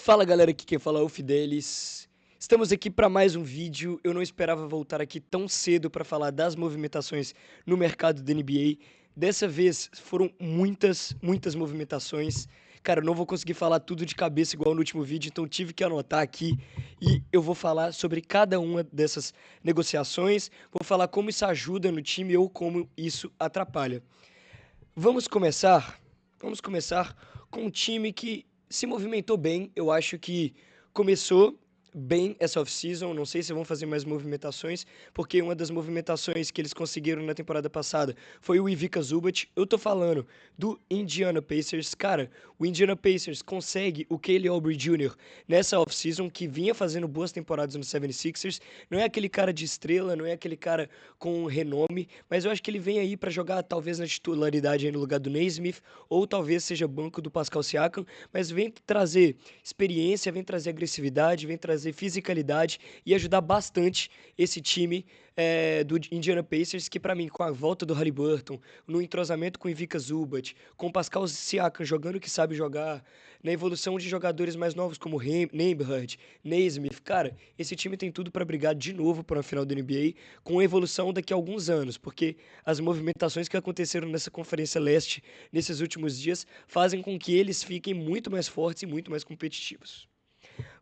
Fala galera, aqui quem fala é o Fidelis. Estamos aqui para mais um vídeo. Eu não esperava voltar aqui tão cedo para falar das movimentações no mercado da NBA. Dessa vez foram muitas movimentações. Cara, eu não vou conseguir falar tudo de cabeça igual no último vídeo, então tive que anotar aqui e eu vou falar sobre cada uma dessas negociações. Vou falar como isso ajuda no time ou como isso atrapalha. Vamos começar? Vamos começar com um time que se movimentou bem. Eu acho que começou bem essa off-season. Não sei se vão fazer mais movimentações, porque uma das movimentações que eles conseguiram na temporada passada foi o Ivica Zubac. Eu tô falando do Indiana Pacers. Cara, o Indiana Pacers consegue o Kelly Oubre Jr. nessa off-season, que vinha fazendo boas temporadas no 76ers. Não é aquele cara de estrela, não é aquele cara com renome, mas eu acho que ele vem aí pra jogar talvez na titularidade aí no lugar do Naismith, ou talvez seja banco do Pascal Siakam, mas vem trazer experiência, vem trazer agressividade, vem trazer fisicalidade e ajudar bastante esse time do Indiana Pacers, que pra mim, com a volta do Haliburton, no entrosamento com o Ivica Zubac, com o Pascal Siakam jogando o que sabe jogar, na evolução de jogadores mais novos como Nembhard, Naismith, cara, esse time tem tudo pra brigar de novo para a final da NBA, com evolução daqui a alguns anos, porque as movimentações que aconteceram nessa Conferência Leste nesses últimos dias fazem com que eles fiquem muito mais fortes e muito mais competitivos.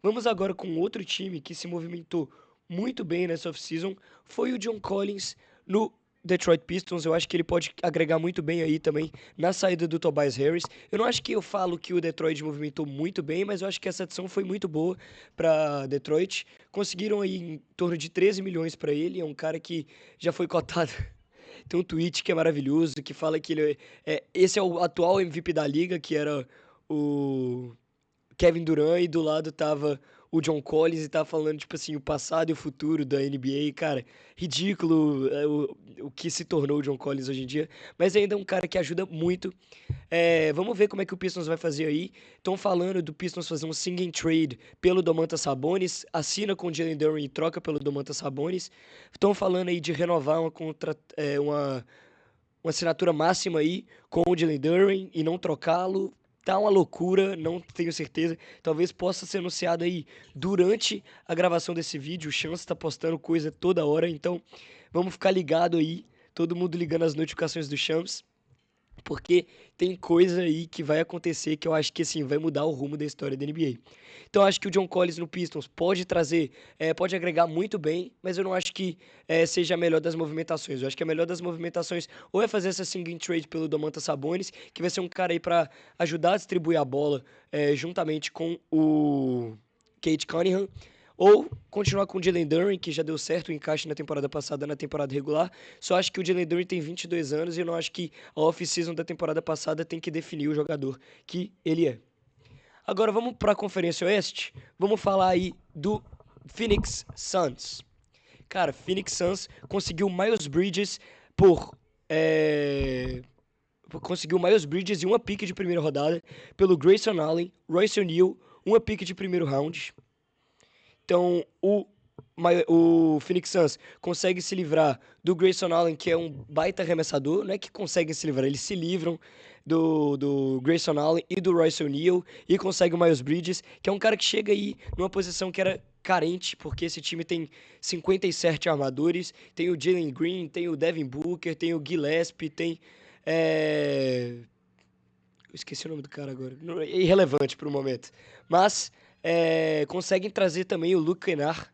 Vamos agora com outro time que se movimentou muito bem nessa off-season, foi o John Collins no Detroit Pistons. Eu acho que ele pode agregar muito bem aí também na saída do Tobias Harris. Eu não acho que eu falo que o Detroit movimentou muito bem, mas eu acho que essa adição foi muito boa para Detroit. Conseguiram aí em torno de 13 milhões para ele, é um cara que já foi cotado. Tem um tweet que é maravilhoso, que fala que esse é o atual MVP da liga, que era o Kevin Durant, e do lado tava o John Collins e tava falando, tipo assim, o passado e o futuro da NBA, cara, ridículo o que se tornou o John Collins hoje em dia, mas ainda é um cara que ajuda muito. Vamos ver como é que o Pistons vai fazer aí. Estão falando do Pistons fazer um singing trade pelo Domantas Sabonis, assina com o Jalen Duren e troca pelo Domantas Sabonis. Estão falando aí de renovar uma assinatura máxima aí com o Jalen Duren e não trocá-lo. Tá uma loucura, não tenho certeza. Talvez possa ser anunciado aí durante a gravação desse vídeo. O Chance tá postando coisa toda hora, então vamos ficar ligado aí. Todo mundo ligando as notificações do Chance, porque tem coisa aí que vai acontecer que eu acho que assim vai mudar o rumo da história da NBA. Então eu acho que o John Collins no Pistons pode trazer, pode agregar muito bem, mas eu não acho que seja a melhor das movimentações. Eu acho que a melhor das movimentações ou é fazer essa singing trade pelo Domantas Sabonis, que vai ser um cara aí para ajudar a distribuir a bola juntamente com o Cade Cunningham, ou continuar com o Jalen Duren, que já deu certo o encaixe na temporada passada, na temporada regular. Só acho que o Jalen Duren tem 22 anos e eu não acho que a off-season da temporada passada tem que definir o jogador que ele é. Agora vamos para a Conferência Oeste. Vamos falar aí do Phoenix Suns. Cara, Phoenix Suns conseguiu Miles Bridges por... é, conseguiu Miles Bridges e uma pick de primeira rodada pelo Grayson Allen, Royce O'Neal, uma pick de primeiro round. Então, o Phoenix Suns consegue se livrar do Grayson Allen, que é um baita arremessador. Não é que conseguem se livrar, eles se livram do Grayson Allen e do Royce O'Neal e consegue o Miles Bridges, que é um cara que chega aí numa posição que era carente, porque esse time tem 57 armadores, tem o Jalen Green, tem o Devin Booker, tem o Gillespie, tem... Eu esqueci o nome do cara agora. É irrelevante pro momento. Mas conseguem trazer também o Luke Kennard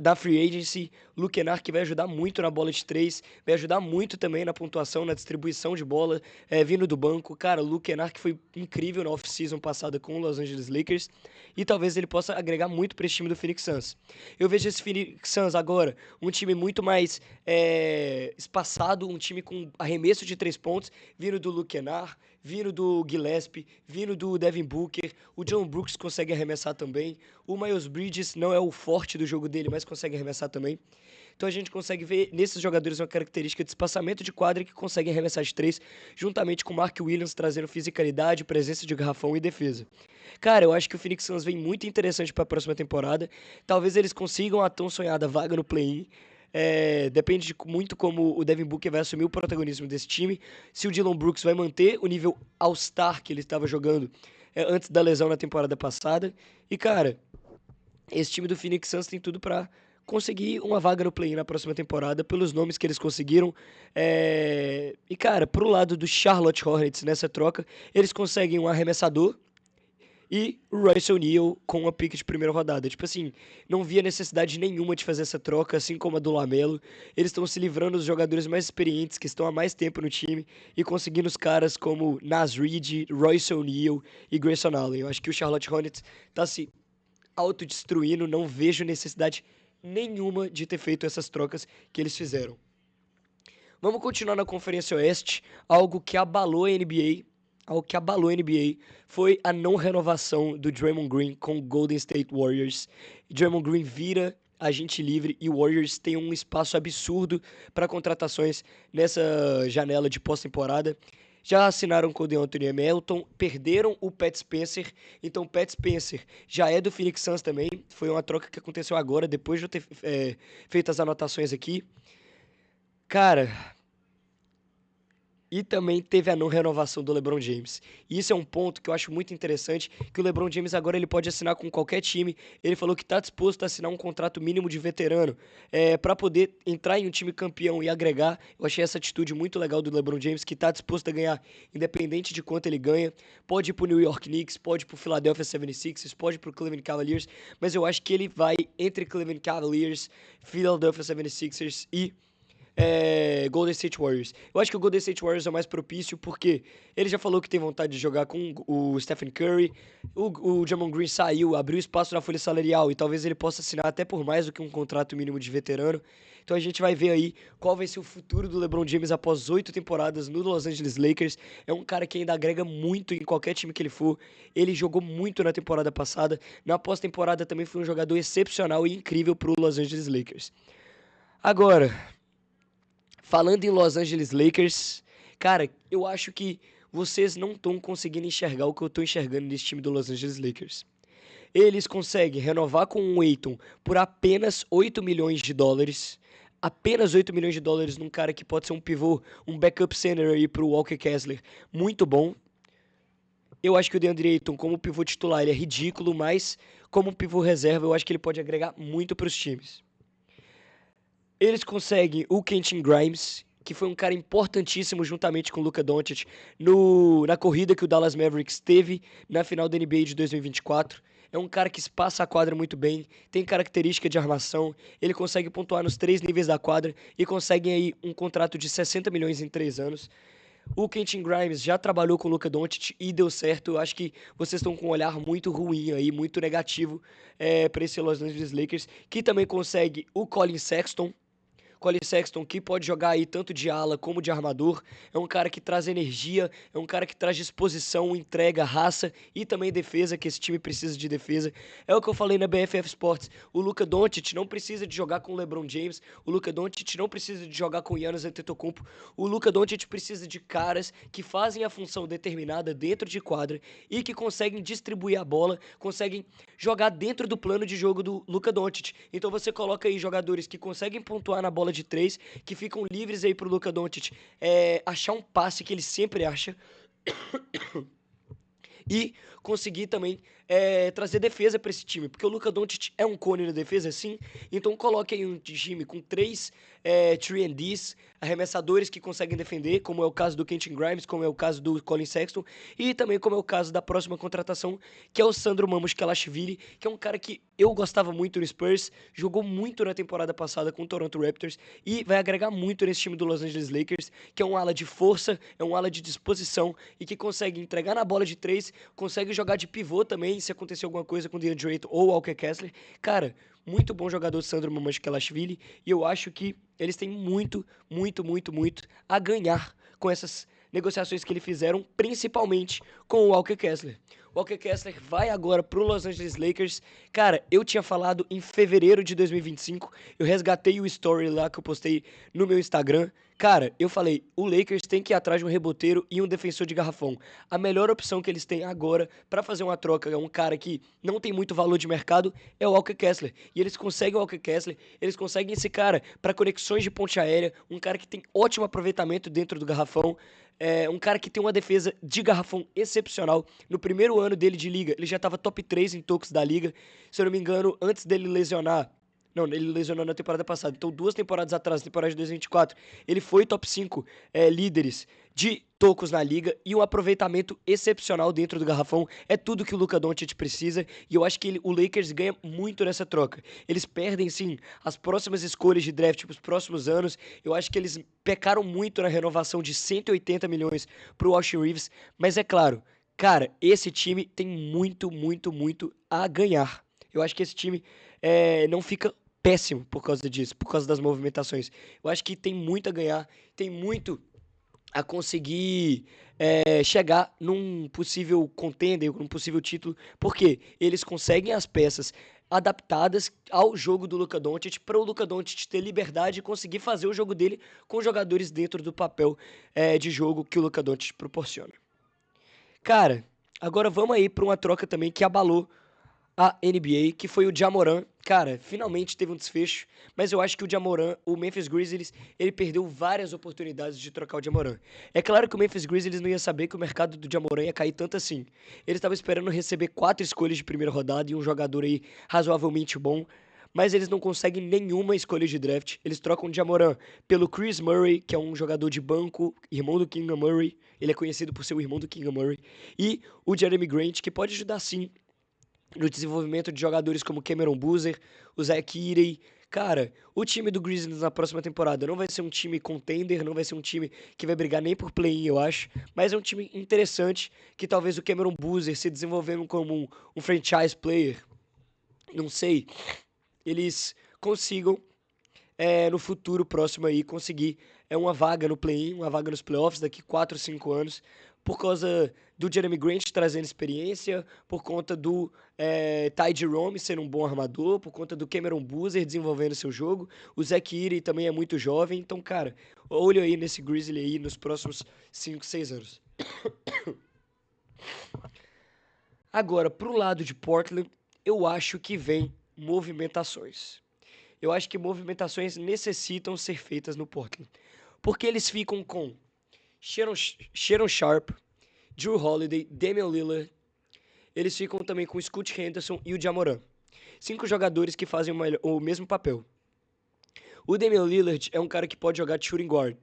da Free Agency. Luke Kennard que vai ajudar muito na bola de três, vai ajudar muito também na pontuação, na distribuição de bola, vindo do banco. Cara, o Luke Kennard que foi incrível na off-season passada com o Los Angeles Lakers, e talvez ele possa agregar muito para esse time do Phoenix Suns. Eu vejo esse Phoenix Suns agora um time muito mais espaçado, um time com arremesso de 3 pontos, vindo do Luke Kennard, vindo do Gillespie, vindo do Devin Booker. O John Brooks consegue arremessar também. O Miles Bridges não é o forte do jogo dele, mas consegue arremessar também. Então a gente consegue ver nesses jogadores uma característica de espaçamento de quadra, que consegue arremessar de três, juntamente com o Mark Williams trazendo fisicalidade, presença de garrafão e defesa. Cara, eu acho que o Phoenix Suns vem muito interessante para a próxima temporada. Talvez eles consigam a tão sonhada vaga no play-in. Depende de muito como o Devin Booker vai assumir o protagonismo desse time. Se o Dillon Brooks vai manter o nível All-Star que ele estava jogando antes da lesão na temporada passada. E, cara, esse time do Phoenix Suns tem tudo pra conseguir uma vaga no play-in na próxima temporada, pelos nomes que eles conseguiram. E, cara, pro lado do Charlotte Hornets nessa troca, eles conseguem um arremessador e o Royce O'Neal com uma pick de primeira rodada. Tipo assim, não via necessidade nenhuma de fazer essa troca, assim como a do Lamelo. Eles estão se livrando dos jogadores mais experientes, que estão há mais tempo no time, e conseguindo os caras como Naz Reid, Royce O'Neal e Grayson Allen. Eu acho que o Charlotte Hornets tá se autodestruindo, não vejo necessidade nenhuma de ter feito essas trocas que eles fizeram. Vamos continuar na Conferência Oeste, algo que abalou a NBA. Algo que abalou a NBA foi a não renovação do Draymond Green com o Golden State Warriors. Draymond Green vira agente livre e o Warriors tem um espaço absurdo para contratações nessa janela de pós-temporada. Já assinaram com o DeAnthony Hamilton, perderam o Pat Spencer, então o Pat Spencer já é do Phoenix Suns também. Foi uma troca que aconteceu agora, depois de eu ter feito as anotações aqui. Cara, e também teve a não renovação do LeBron James. E isso é um ponto que eu acho muito interessante, que o LeBron James agora ele pode assinar com qualquer time. Ele falou que está disposto a assinar um contrato mínimo de veterano para poder entrar em um time campeão e agregar. Eu achei essa atitude muito legal do LeBron James, que está disposto a ganhar independente de quanto ele ganha. Pode ir para o New York Knicks, pode ir para o Philadelphia 76ers, pode ir para o Cleveland Cavaliers, mas eu acho que ele vai entre Cleveland Cavaliers, Philadelphia 76ers e Golden State Warriors. Eu acho que o Golden State Warriors é o mais propício porque ele já falou que tem vontade de jogar com o Stephen Curry, o Draymond Green saiu, abriu espaço na folha salarial e talvez ele possa assinar até por mais do que um contrato mínimo de veterano. Então a gente vai ver aí qual vai ser o futuro do LeBron James após 8 temporadas no Los Angeles Lakers. É um cara que ainda agrega muito em qualquer time que ele for. Ele jogou muito na temporada passada. Na pós-temporada também foi um jogador excepcional e incrível para o Los Angeles Lakers. Agora, falando em Los Angeles Lakers, cara, eu acho que vocês não estão conseguindo enxergar o que eu tô enxergando nesse time do Los Angeles Lakers. Eles conseguem renovar com o Ayton por apenas 8 milhões de dólares. Apenas 8 milhões de dólares num cara que pode ser um pivô, um backup center aí pro Walker Kessler. Muito bom. Eu acho que o DeAndre Ayton como pivô titular ele é ridículo, mas como pivô reserva eu acho que ele pode agregar muito pros times. Eles conseguem o Quentin Grimes, que foi um cara importantíssimo juntamente com o Luka Doncic na corrida que o Dallas Mavericks teve na final da NBA de 2024. É um cara que espaça a quadra muito bem, tem característica de armação, ele consegue pontuar nos 3 níveis da quadra e consegue aí um contrato de 60 milhões em 3 anos. O Quentin Grimes já trabalhou com o Luka Doncic e deu certo. Eu acho que vocês estão com um olhar muito ruim aí, muito negativo para esse Los Angeles Lakers, que também consegue o Collin Sexton. Collin Sexton, que pode jogar aí tanto de ala como de armador, é um cara que traz energia, é um cara que traz disposição, entrega, raça e também defesa, que esse time precisa de defesa. É o que eu falei na BFF Sports, o Luka Doncic não precisa de jogar com o LeBron James, o Luka Doncic não precisa de jogar com o Giannis Antetokounmpo, o Luka Doncic precisa de caras que fazem a função determinada dentro de quadra e que conseguem distribuir a bola, conseguem jogar dentro do plano de jogo do Luka Doncic. Então você coloca aí jogadores que conseguem pontuar na bola de 3, que ficam livres aí pro Luka Doncic achar um passe que ele sempre acha e conseguir também trazer defesa para esse time, porque o Luka Doncic é um cone na defesa, sim, então coloque aí um time com 3 3&Ds, arremessadores que conseguem defender, como é o caso do Quentin Grimes, como é o caso do Collin Sexton, e também como é o caso da próxima contratação, que é o Sandro Mamukelashvili, que é um cara que eu gostava muito no Spurs, jogou muito na temporada passada com o Toronto Raptors, e vai agregar muito nesse time do Los Angeles Lakers, que é um ala de força, é um ala de disposição, e que consegue entregar na bola de 3, consegue jogar de pivô também, se acontecer alguma coisa com o DeAndre Ayton ou o Walker Kessler. Cara, muito bom jogador Sandro Mamukelashvili, e eu acho que eles têm muito, muito, muito, muito a ganhar com essas negociações que eles fizeram, principalmente com o Walker Kessler. O Walker Kessler vai agora pro Los Angeles Lakers. Cara, eu tinha falado em fevereiro de 2025, eu resgatei o story lá que eu postei no meu Instagram. Cara, eu falei, o Lakers tem que ir atrás de um reboteiro e um defensor de garrafão. A melhor opção que eles têm agora pra fazer uma troca é um cara que não tem muito valor de mercado, é o Walker Kessler. E eles conseguem o Walker Kessler, eles conseguem esse cara pra conexões de ponte aérea, um cara que tem ótimo aproveitamento dentro do garrafão, um cara que tem uma defesa de garrafão excepcional. No primeiro ano dele de liga, ele já estava top 3 em tocos da liga. Se eu não me engano, antes dele lesionar. Não, ele lesionou na temporada passada. Então, 2 temporadas atrás, temporada de 2024, ele foi top 5 líderes de tocos na liga e um aproveitamento excepcional dentro do garrafão. É tudo que o Luka Doncic precisa e eu acho que o Lakers ganha muito nessa troca. Eles perdem, sim, as próximas escolhas de draft para os próximos anos. Eu acho que eles pecaram muito na renovação de 180 milhões para o Austin Reeves, mas é claro, cara, esse time tem muito, muito, muito a ganhar. Eu acho que esse time não fica péssimo por causa disso, por causa das movimentações. Eu acho que tem muito a ganhar, tem muito a conseguir chegar num possível contender, num possível título, porque eles conseguem as peças adaptadas ao jogo do Luka Doncic para o Luka Doncic ter liberdade e conseguir fazer o jogo dele com jogadores dentro do papel de jogo que o Luka Doncic proporciona. Cara, agora vamos aí para uma troca também que abalou a NBA, que foi o Ja Morant. Cara, finalmente teve um desfecho, mas eu acho que o Ja Morant, o Memphis Grizzlies, ele perdeu várias oportunidades de trocar o Ja Morant. É claro que o Memphis Grizzlies não ia saber que o mercado do Ja Morant ia cair tanto assim. Eles estavam esperando receber 4 escolhas de primeira rodada e um jogador aí razoavelmente bom, mas eles não conseguem nenhuma escolha de draft. Eles trocam o Ja Morant pelo Chris Murray, que é um jogador de banco, irmão do Keegan Murray. Ele é conhecido por ser o irmão do Keegan Murray. E o Jeremy Grant, que pode ajudar sim no desenvolvimento de jogadores como Cameron Boozer, o Zach Edey. Cara, o time do Grizzlies na próxima temporada não vai ser um time contender, não vai ser um time que vai brigar nem por play-in, eu acho, mas é um time interessante que talvez o Cameron Boozer se desenvolvendo como um franchise player, não sei, eles consigam no futuro próximo aí conseguir uma vaga no play-in, uma vaga nos playoffs daqui 4 ou 5 anos, por causa do Jeremy Grant trazendo experiência, por conta do Ty Jerome sendo um bom armador, por conta do Cameron Boozer desenvolvendo seu jogo, o Zach Edey também é muito jovem, então, cara, olho aí nesse Grizzly aí nos próximos 5, 6 anos. Agora, pro lado de Portland, eu acho que vem movimentações. Eu acho que movimentações necessitam ser feitas no Portland. Porque eles ficam com Sharon Sharp, Drew Holiday, Damian Lillard. Eles ficam também com Scoot Henderson e o Ja Morant. 5 jogadores que fazem o mesmo papel. O Damian Lillard é um cara que pode jogar de shooting guard,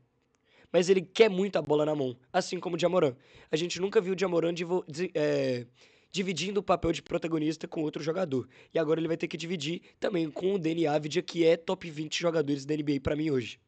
mas ele quer muito a bola na mão, assim como o Ja Morant. A gente nunca viu o Ja Morant dividindo o papel de protagonista com outro jogador. E agora ele vai ter que dividir também com o Deni Avdija, que é top 20 jogadores da NBA pra mim hoje.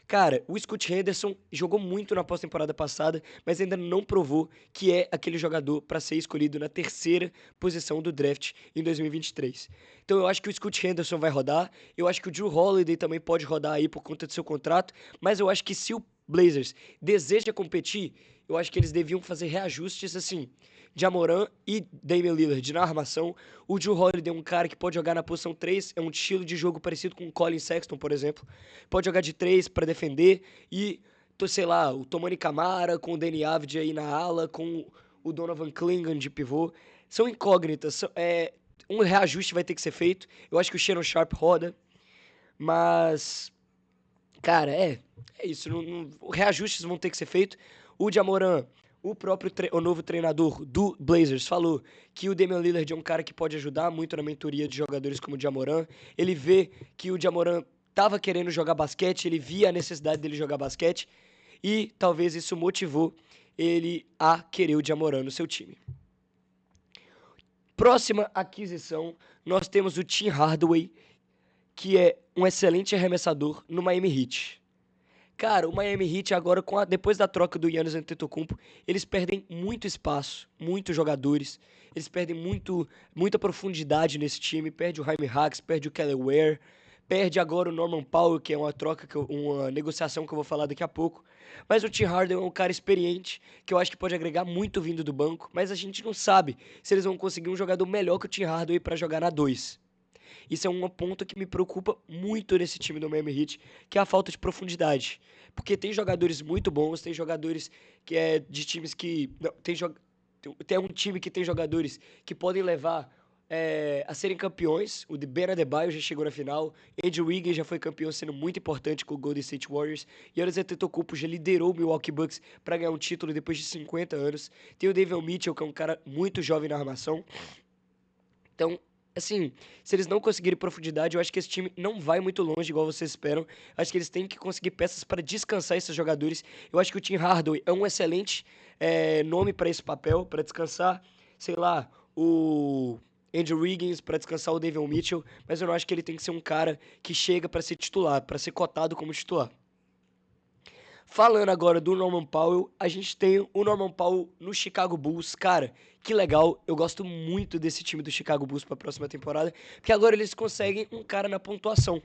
Cara, o Scoot Henderson jogou muito na pós-temporada passada, mas ainda não provou que é aquele jogador para ser escolhido na terceira posição do draft em 2023. Então eu acho que o Scoot Henderson vai rodar, eu acho que o Drew Holiday também pode rodar aí por conta do seu contrato, mas eu acho que se o Blazers deseja competir, eu acho que eles deviam fazer reajustes assim. Ja Morant e Damian Lillard na armação. O Drew Holiday é um cara que pode jogar na posição 3, é um estilo de jogo parecido com o Colin Sexton, por exemplo. Pode jogar de 3 para defender e, sei lá, o Tomani Camara com o Deni Avdija aí na ala, com o Donovan Clingan de pivô. São incógnitas, um reajuste vai ter que ser feito. Eu acho que o Shannon Sharp roda, mas, cara, é isso. Reajustes vão ter que ser feitos. O Ja Morant, o novo treinador do Blazers, falou que o Damian Lillard é um cara que pode ajudar muito na mentoria de jogadores como o Ja Morant. Ele vê que o Ja Morant estava querendo jogar basquete, ele via a necessidade dele jogar basquete e talvez isso motivou ele a querer o Ja Morant no seu time. Próxima aquisição, nós temos o Tim Hardaway, que é um excelente arremessador no Miami Heat. Cara, o Miami Heat agora, depois da troca do Giannis Antetokounmpo, eles perdem muito espaço, muitos jogadores, eles perdem muita profundidade nesse time, perde o Jaime Hawks, perde o Kelly Ware, perde agora o Norman Powell, que é uma negociação que eu vou falar daqui a pouco. Mas o Tim Hardaway é um cara experiente, que eu acho que pode agregar muito vindo do banco, mas a gente não sabe se eles vão conseguir um jogador melhor que o Tim Hardaway para jogar na 2. Isso é um ponto que me preocupa muito nesse time do Miami Heat, que é a falta de profundidade. Porque tem jogadores muito bons, tem jogadores que de times que... Não, tem um time que tem jogadores que podem levar a serem campeões. O de Ben Adebayo já chegou na final. Andrew Wiggins já foi campeão, sendo muito importante com o Golden State Warriors. Giannis Antetokounmpo já liderou o Milwaukee Bucks para ganhar um título depois de 50 anos. Tem o Davion Mitchell, que é um cara muito jovem na armação. Então, assim, se eles não conseguirem profundidade, eu acho que esse time não vai muito longe, igual vocês esperam. Acho que eles têm que conseguir peças para descansar esses jogadores. Eu acho que o Tim Hardaway é um excelente nome para esse papel, para descansar, sei lá, o Andrew Wiggins, para descansar o Davion Mitchell, mas eu não acho que ele tem que ser um cara que chega para ser titular, para ser cotado como titular. Falando agora do Norman Powell, a gente tem o Norman Powell no Chicago Bulls. Cara, que legal. Eu gosto muito desse time do Chicago Bulls para a próxima temporada, porque agora eles conseguem um cara na pontuação.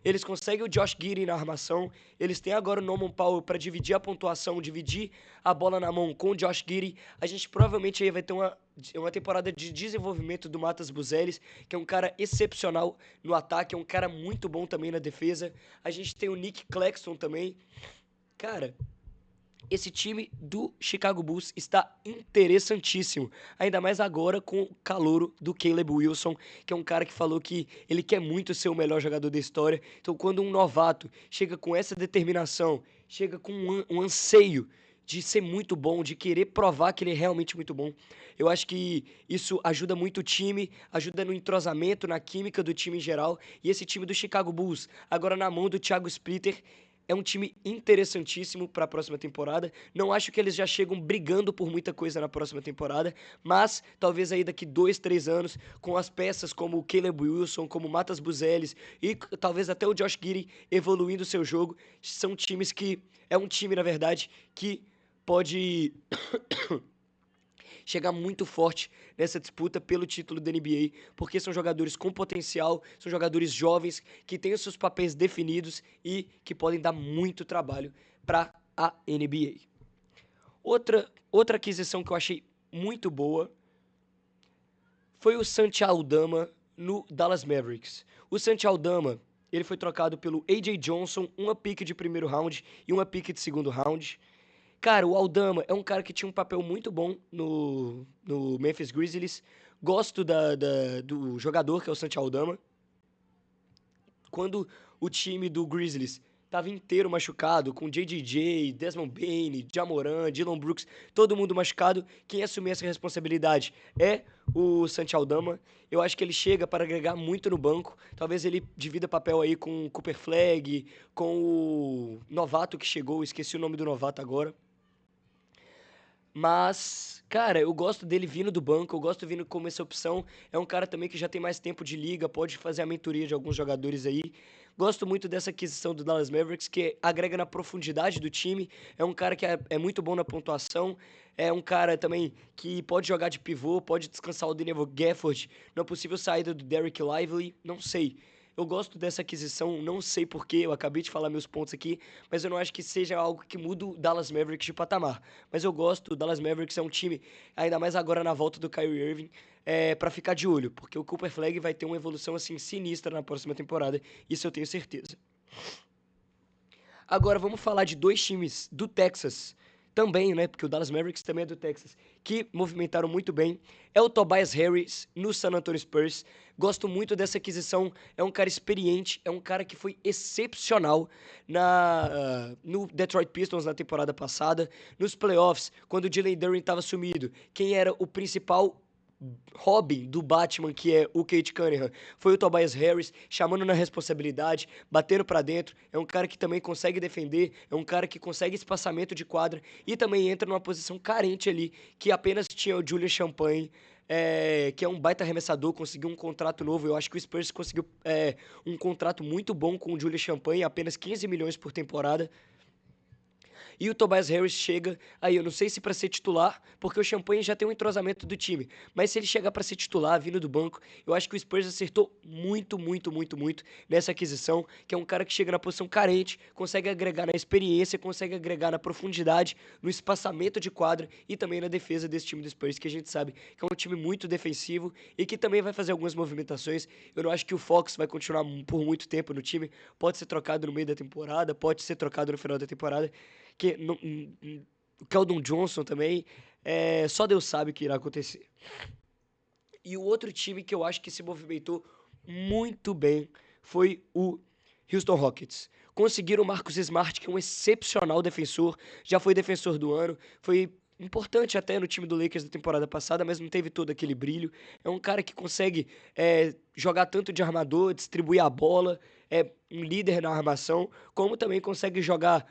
Eles conseguem o Josh Giddey na armação. Eles têm agora o Norman Powell para dividir a pontuação, dividir a bola na mão com o Josh Giddey. A gente provavelmente aí vai ter uma temporada de desenvolvimento do Matas Buzelis, que é um cara excepcional no ataque, é um cara muito bom também na defesa. A gente tem o Nick Claxton também. Cara, esse time do Chicago Bulls está interessantíssimo. Ainda mais agora com o calouro do Caleb Wilson, que é um cara que falou que ele quer muito ser o melhor jogador da história. Então, quando um novato chega com essa determinação, chega com um anseio de ser muito bom, de querer provar que ele é realmente muito bom, eu acho que isso ajuda muito o time, ajuda no entrosamento, na química do time em geral. E esse time do Chicago Bulls, agora na mão do Thiago Splitter, é um time interessantíssimo para a próxima temporada. Não acho que eles já chegam brigando por muita coisa na próxima temporada, mas talvez aí daqui 2, 3 anos, com as peças como o Caleb Wilson, como o Matas Buzelis e talvez até o Josh Giddey evoluindo o seu jogo, são times que... É um time, na verdade, que pode chegar muito forte nessa disputa pelo título da NBA, porque são jogadores com potencial, são jogadores jovens que têm os seus papéis definidos e que podem dar muito trabalho para a NBA. Outra aquisição que eu achei muito boa foi o Santi Aldama no Dallas Mavericks. O Santi Aldama, ele foi trocado pelo A.J. Johnson, uma pick de primeiro round e uma pick de segundo round. Cara, o Aldama é um cara que tinha um papel muito bom no Memphis Grizzlies. Gosto do jogador, que é o Santi Aldama. Quando o time do Grizzlies estava inteiro machucado, com JJJ, Desmond Bane, Ja Morant, Dillon Brooks, todo mundo machucado, quem assumir essa responsabilidade é o Santi Aldama. Eu acho que ele chega para agregar muito no banco. Talvez ele divida papel aí com o Cooper Flag, com o novato que chegou, esqueci o nome do novato agora. Mas, cara, eu gosto dele vindo do banco, eu gosto vindo como essa opção. É um cara também que já tem mais tempo de liga, pode fazer a mentoria de alguns jogadores aí. Gosto muito dessa aquisição do Dallas Mavericks, que agrega na profundidade do time. É um cara que é muito bom na pontuação. É um cara também que pode jogar de pivô, pode descansar o Daniel Gafford na possível saída do Derek Lively. Não sei. Eu gosto dessa aquisição, não sei porquê, eu acabei de falar meus pontos aqui, mas eu não acho que seja algo que muda o Dallas Mavericks de patamar. Mas eu gosto, o Dallas Mavericks é um time, ainda mais agora na volta do Kyrie Irving, para ficar de olho, porque o Cooper Flag vai ter uma evolução assim sinistra na próxima temporada, isso eu tenho certeza. Agora vamos falar de dois times do Texas também, né? Porque o Dallas Mavericks também é do Texas, que movimentaram muito bem. É o Tobias Harris no San Antonio Spurs. Gosto muito dessa aquisição. É um cara experiente, é um cara que foi excepcional no Detroit Pistons na temporada passada, nos playoffs, quando o Jalen Duren estava sumido. Quem era o principal Robin do Batman, que é o Kate Cunningham, foi o Tobias Harris, chamando na responsabilidade, batendo pra dentro. É um cara que também consegue defender, é um cara que consegue espaçamento de quadra e também entra numa posição carente ali, que apenas tinha o Julian Champagne, que é um baita arremessador, conseguiu um contrato novo. Eu acho que o Spurs conseguiu um contrato muito bom com o Julian Champagne, apenas 15 milhões por temporada. E o Tobias Harris chega aí, eu não sei se para ser titular, porque o Champagne já tem um entrosamento do time, mas se ele chegar para ser titular, vindo do banco, eu acho que o Spurs acertou muito, muito, muito, muito nessa aquisição, que é um cara que chega na posição carente, consegue agregar na experiência, consegue agregar na profundidade, no espaçamento de quadra e também na defesa desse time do Spurs, que a gente sabe que é um time muito defensivo e que também vai fazer algumas movimentações. Eu não acho que o Fox vai continuar por muito tempo no time, pode ser trocado no meio da temporada, pode ser trocado no final da temporada, que o Keldon Johnson também, só Deus sabe o que irá acontecer. E o outro time que eu acho que se movimentou muito bem foi o Houston Rockets. Conseguiram o Marcus Smart, que é um excepcional defensor, já foi defensor do ano, foi importante até no time do Lakers da temporada passada, mas não teve todo aquele brilho. É um cara que consegue jogar tanto de armador, distribuir a bola, é um líder na armação, como também consegue jogar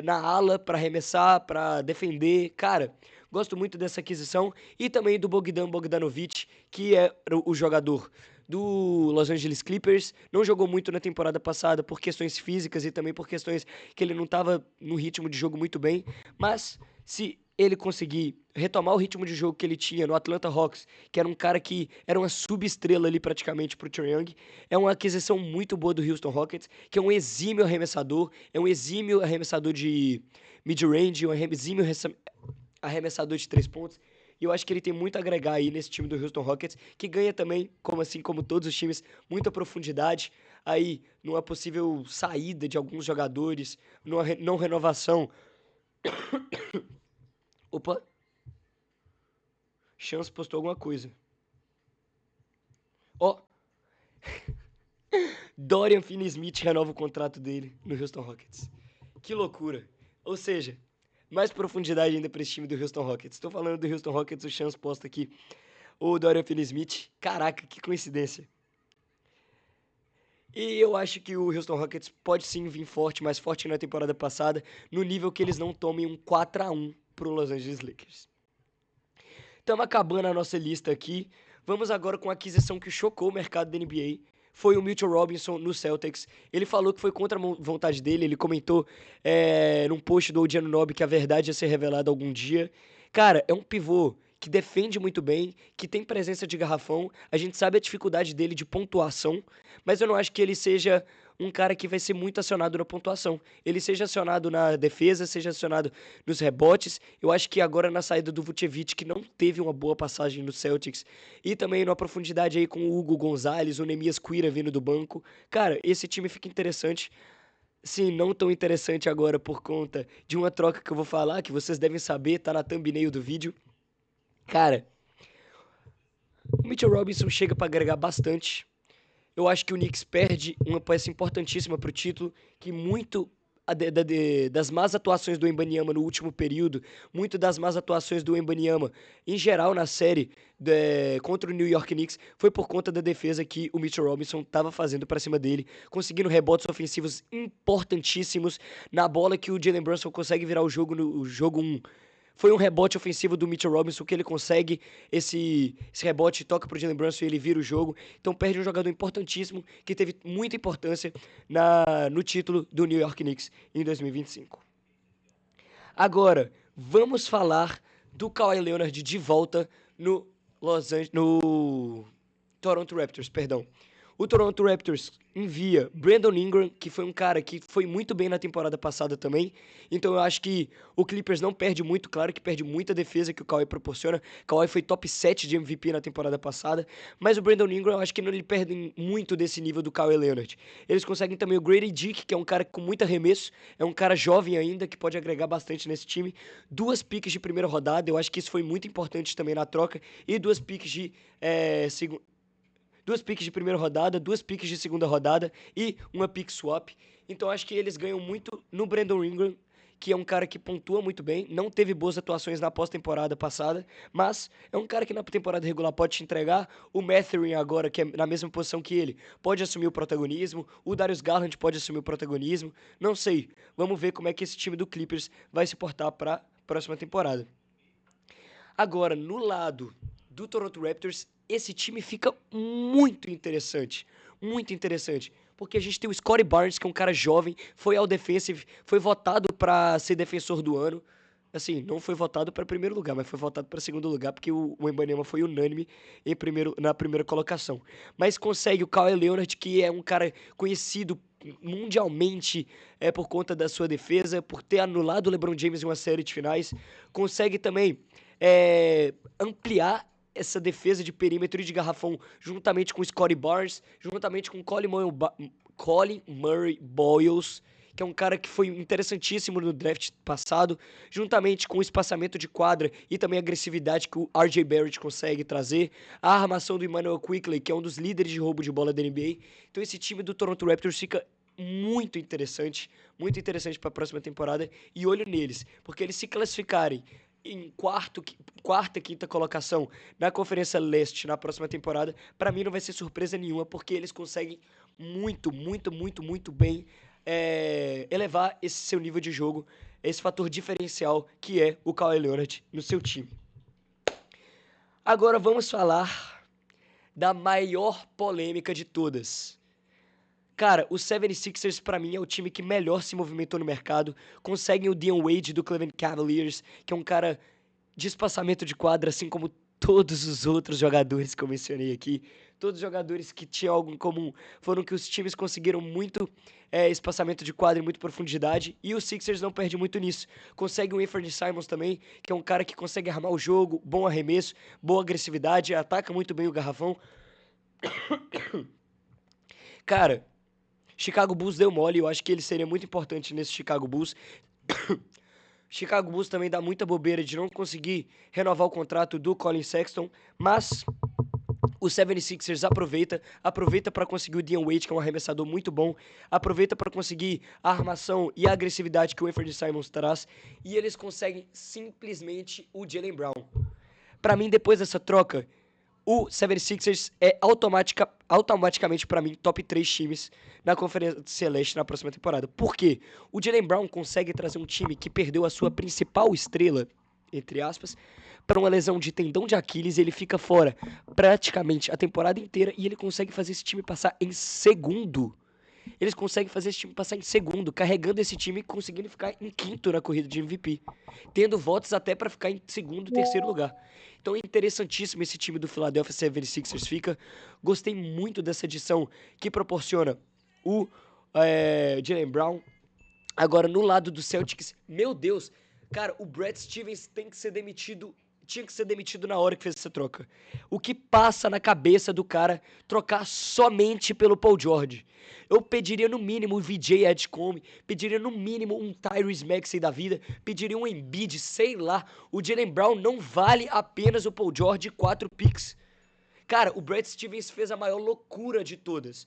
na ala para arremessar, para defender. Cara, gosto muito dessa aquisição e também do Bogdan Bogdanovic, que é o jogador do Los Angeles Clippers. Não jogou muito na temporada passada por questões físicas e também por questões que ele não estava no ritmo de jogo muito bem, mas se ele conseguir retomar o ritmo de jogo que ele tinha no Atlanta Hawks, que era um cara que era uma subestrela ali praticamente pro Trae Young, é uma aquisição muito boa do Houston Rockets, que é um exímio arremessador, é um exímio arremessador de mid-range, um exímio arremessador de 3 pontos. E eu acho que ele tem muito a agregar aí nesse time do Houston Rockets, que ganha também, como assim como todos os times, muita profundidade aí numa possível saída de alguns jogadores, numa não renovação. Opa, Chance postou alguma coisa. Ó, Dorian Finney-Smith renova o contrato dele no Houston Rockets. Que loucura. Ou seja, mais profundidade ainda para esse time do Houston Rockets. Estou falando do Houston Rockets, o Chance posta aqui o Dorian Finney-Smith. Caraca, que coincidência. E eu acho que o Houston Rockets pode sim vir forte, mais forte que na temporada passada, no nível que eles não tomem um 4-1 pro Los Angeles Lakers. Estamos acabando a nossa lista aqui. Vamos agora com a aquisição que chocou o mercado da NBA. Foi o Mitchell Robinson no Celtics. Ele falou que foi contra a vontade dele. Ele comentou num post do OG Anunoby que a verdade ia ser revelada algum dia. Cara, é um pivô que defende muito bem, que tem presença de garrafão. A gente sabe a dificuldade dele de pontuação, mas eu não acho que ele seja um cara que vai ser muito acionado na pontuação. Ele seja acionado na defesa, seja acionado nos rebotes. Eu acho que agora na saída do Vucevic, que não teve uma boa passagem no Celtics, e também numa profundidade aí com o Hugo Gonzalez, o Nemias Quira vindo do banco. Cara, esse time fica interessante. Sim, não tão interessante agora por conta de uma troca que eu vou falar, que vocês devem saber, tá na thumbnail do vídeo. Cara, o Mitchell Robinson chega para agregar bastante. Eu acho que o Knicks perde uma peça importantíssima para o título, que muito das más atuações do Wembanyama no último período, muito das más atuações do Wembanyama em geral na série contra o New York Knicks, foi por conta da defesa que o Mitchell Robinson estava fazendo para cima dele, conseguindo rebotes ofensivos importantíssimos na bola que o Jalen Brunson consegue virar o jogo no jogo 1. Foi um rebote ofensivo do Mitchell Robinson que ele consegue esse rebote, toca pro Jalen Brunson e ele vira o jogo. Então perde um jogador importantíssimo que teve muita importância no título do New York Knicks em 2025. Agora, vamos falar do Kawhi Leonard de volta no Toronto Raptors, perdão. O Toronto Raptors envia Brandon Ingram, que foi um cara que foi muito bem na temporada passada também. Então eu acho que o Clippers não perde muito, claro que perde muita defesa que o Kawhi proporciona. Kawhi foi top 7 de MVP na temporada passada, mas o Brandon Ingram eu acho que não lhe perdem muito desse nível do Kawhi Leonard. Eles conseguem também o Grady Dick, que é um cara com muito arremesso, é um cara jovem ainda, que pode agregar bastante nesse time. 2 piques de primeira rodada, eu acho que isso foi muito importante também na troca, e 2 piques de segunda. 2 piques de primeira rodada, 2 piques de segunda rodada e uma pick swap. Então acho que eles ganham muito no Brandon Ingram, que é um cara que pontua muito bem, não teve boas atuações na pós-temporada passada, mas é um cara que na temporada regular pode te entregar. O Mathurin agora, que é na mesma posição que ele, pode assumir o protagonismo. O Darius Garland pode assumir o protagonismo. Não sei, vamos ver como é que esse time do Clippers vai se portar para a próxima temporada. Agora, no lado do Toronto Raptors, esse time fica muito interessante. Muito interessante. Porque a gente tem o Scottie Barnes, que é um cara jovem, foi ao Defensive, foi votado para ser defensor do ano. Assim, não foi votado para primeiro lugar, mas foi votado para segundo lugar, porque o Wembanyama foi unânime na primeira colocação. Mas consegue o Kawhi Leonard, que é um cara conhecido mundialmente por conta da sua defesa, por ter anulado o LeBron James em uma série de finais. Consegue também ampliar essa defesa de perímetro e de garrafão juntamente com o Scottie Barnes, juntamente com Colin Murray Boyles, que é um cara que foi interessantíssimo no draft passado, juntamente com o espaçamento de quadra e também a agressividade que o RJ Barrett consegue trazer, a armação do Immanuel Quickley, que é um dos líderes de roubo de bola da NBA. Então esse time do Toronto Raptors fica muito interessante para a próxima temporada, e olho neles, porque eles se classificarem em quarta, quinta colocação na Conferência Leste na próxima temporada, para mim não vai ser surpresa nenhuma, porque eles conseguem muito bem elevar esse seu nível de jogo, esse fator diferencial que é o Kawhi Leonard no seu time. Agora vamos falar da maior polêmica de todas. Cara, o 76ers pra mim é o time que melhor se movimentou no mercado. Conseguem o Dion Wade do Cleveland Cavaliers, que é um cara de espaçamento de quadra, assim como todos os outros jogadores que eu mencionei aqui. Todos os jogadores que tinham algo em comum foram que os times conseguiram muito espaçamento de quadra e muita profundidade, e o Sixers não perde muito nisso. Consegue o Anthony Simons também, que é um cara que consegue armar o jogo, bom arremesso, boa agressividade, ataca muito bem o garrafão. Cara, Chicago Bulls deu mole, eu acho que ele seria muito importante nesse Chicago Bulls. Chicago Bulls também dá muita bobeira de não conseguir renovar o contrato do Colin Sexton, mas o 76ers aproveita para conseguir o Dion Wade, que é um arremessador muito bom, aproveita para conseguir a armação e a agressividade que o Anthony Simons traz, e eles conseguem simplesmente o Jaylen Brown. Para mim, depois dessa troca, o 76ers é automaticamente, para mim, top 3 times na Conferência Celeste na próxima temporada. Por quê? O Jaylen Brown consegue trazer um time que perdeu a sua principal estrela, entre aspas, para uma lesão de tendão de Aquiles, e ele fica fora praticamente a temporada inteira, e ele consegue fazer esse time passar em segundo. Eles conseguem fazer esse time passar em segundo, carregando esse time e conseguindo ficar em quinto na corrida de MVP, tendo votos até para ficar em segundo, terceiro lugar. Então é interessantíssimo esse time do Philadelphia 76ers fica. Gostei muito dessa edição que proporciona o Jaylen Brown. Agora, no lado do Celtics, meu Deus, cara, o Brad Stevens tinha que ser demitido na hora que fez essa troca. O que passa na cabeça do cara trocar somente pelo Paul George? Eu pediria no mínimo o VJ Edgecombe, pediria no mínimo um Tyrese Maxey da vida, pediria um Embiid, sei lá. O Jaylen Brown não vale apenas o Paul George e 4 picks. Cara, o Brad Stevens fez a maior loucura de todas.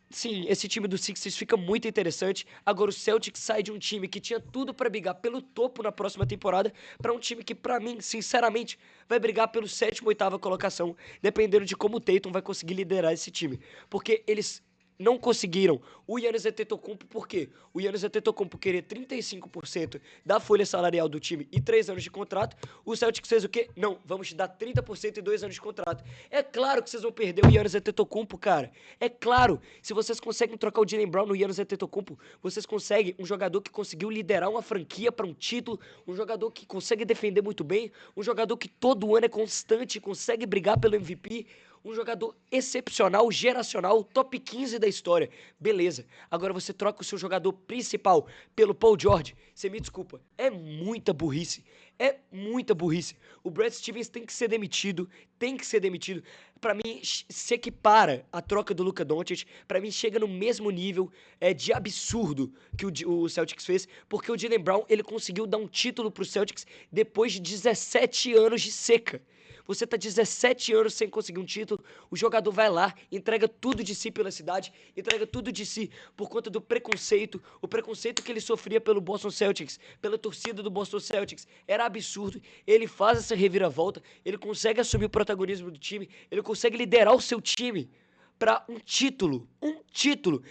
Sim, esse time do Sixers fica muito interessante. Agora o Celtics sai de um time que tinha tudo pra brigar pelo topo na próxima temporada pra um time que, pra mim, sinceramente, vai brigar pelo 7ª, 8ª colocação, dependendo de como o Tatum vai conseguir liderar esse time. Porque eles não conseguiram o Giannis Antetokounmpo, por quê? O Giannis Antetokounmpo queria 35% da folha salarial do time e 3 anos de contrato. O Celtics fez o quê? Não, vamos te dar 30% e 2 anos de contrato. É claro que vocês vão perder o Giannis Antetokounmpo, cara. É claro, se vocês conseguem trocar o Jaylen Brown no Giannis Antetokounmpo, vocês conseguem um jogador que conseguiu liderar uma franquia para um título, um jogador que consegue defender muito bem, um jogador que todo ano é constante, consegue brigar pelo MVP, um jogador excepcional, geracional, top 15 da história. Beleza. Agora você troca o seu jogador principal pelo Paul George. Você me desculpa. É muita burrice. É muita burrice. O Brad Stevens tem que ser demitido. Tem que ser demitido. Pra mim, se equipara a troca do Luka Doncic. Pra mim, chega no mesmo nível de absurdo que o Celtics fez. Porque o Jaylen Brown, ele conseguiu dar um título pro Celtics depois de 17 anos de seca. Você tá 17 anos sem conseguir um título, o jogador vai lá, entrega tudo de si pela cidade, entrega tudo de si por conta do preconceito, o preconceito que ele sofria pelo Boston Celtics, pela torcida do Boston Celtics, era absurdo. Ele faz essa reviravolta, ele consegue assumir o protagonismo do time, ele consegue liderar o seu time pra um título,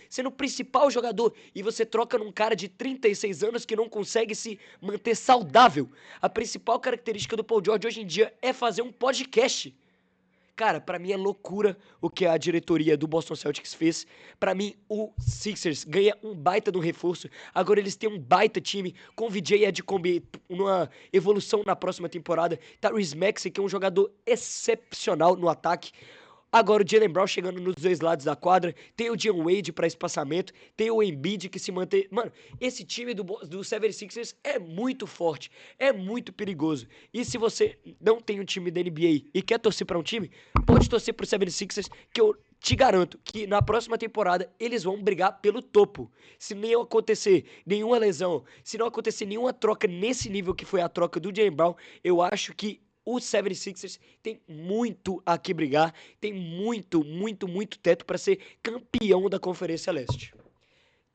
sendo o principal jogador, e você troca num cara de 36 anos que não consegue se manter saudável. A principal característica do Paul George hoje em dia é fazer um podcast. Cara, pra mim é loucura o que a diretoria do Boston Celtics fez. Pra mim, o Sixers ganha um baita do reforço. Agora eles têm um baita time com o VJ Edgecombe numa evolução na próxima temporada. Tyrese Maxey, que é um jogador excepcional no ataque. Agora o Jaylen Brown chegando nos dois lados da quadra, tem o Dion Wade pra espaçamento, tem o Embiid que se mantém... Mano, esse time do 76ers é muito forte, é muito perigoso. E se você não tem um time da NBA e quer torcer pra um time, pode torcer pro 76ers, que eu te garanto que na próxima temporada eles vão brigar pelo topo. Se não acontecer nenhuma lesão, se não acontecer nenhuma troca nesse nível que foi a troca do Jaylen Brown, eu acho que o 76ers tem muito a que brigar, tem muito, muito, muito teto para ser campeão da Conferência Leste.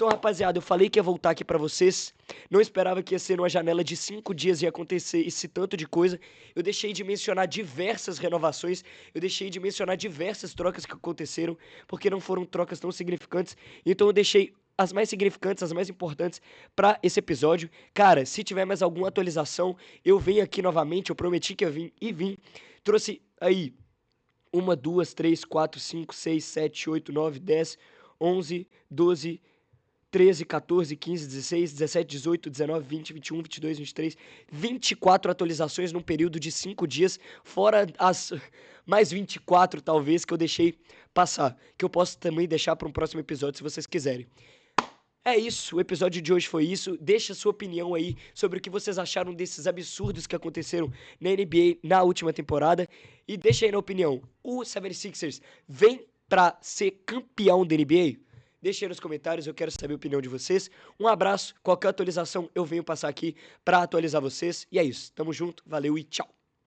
Então, rapaziada, eu falei que ia voltar aqui pra vocês. Não esperava que ia ser numa janela de 5 dias e acontecer esse tanto de coisa. Eu deixei de mencionar diversas renovações. Eu deixei de mencionar diversas trocas que aconteceram, porque não foram trocas tão significantes. Então eu deixei as mais significantes, as mais importantes pra esse episódio. Cara, se tiver mais alguma atualização, eu venho aqui novamente. Eu prometi que eu vim e vim. Trouxe aí 1, 2, 3, 4, 5, 6, 7, 8, 9, 10, 11, 12, 13, 14, 15, 16, 17, 18, 19, 20, 21, 22, 23, 24 atualizações num período de 5 dias, fora as mais 24 talvez que eu deixei passar, que eu posso também deixar para um próximo episódio se vocês quiserem. É isso, o episódio de hoje foi isso. Deixa sua opinião aí sobre o que vocês acharam desses absurdos que aconteceram na NBA na última temporada. E deixa aí na opinião, o 76ers vem pra ser campeão da NBA? Deixa aí nos comentários, eu quero saber a opinião de vocês. Um abraço, qualquer atualização eu venho passar aqui pra atualizar vocês. E é isso, tamo junto, valeu e tchau!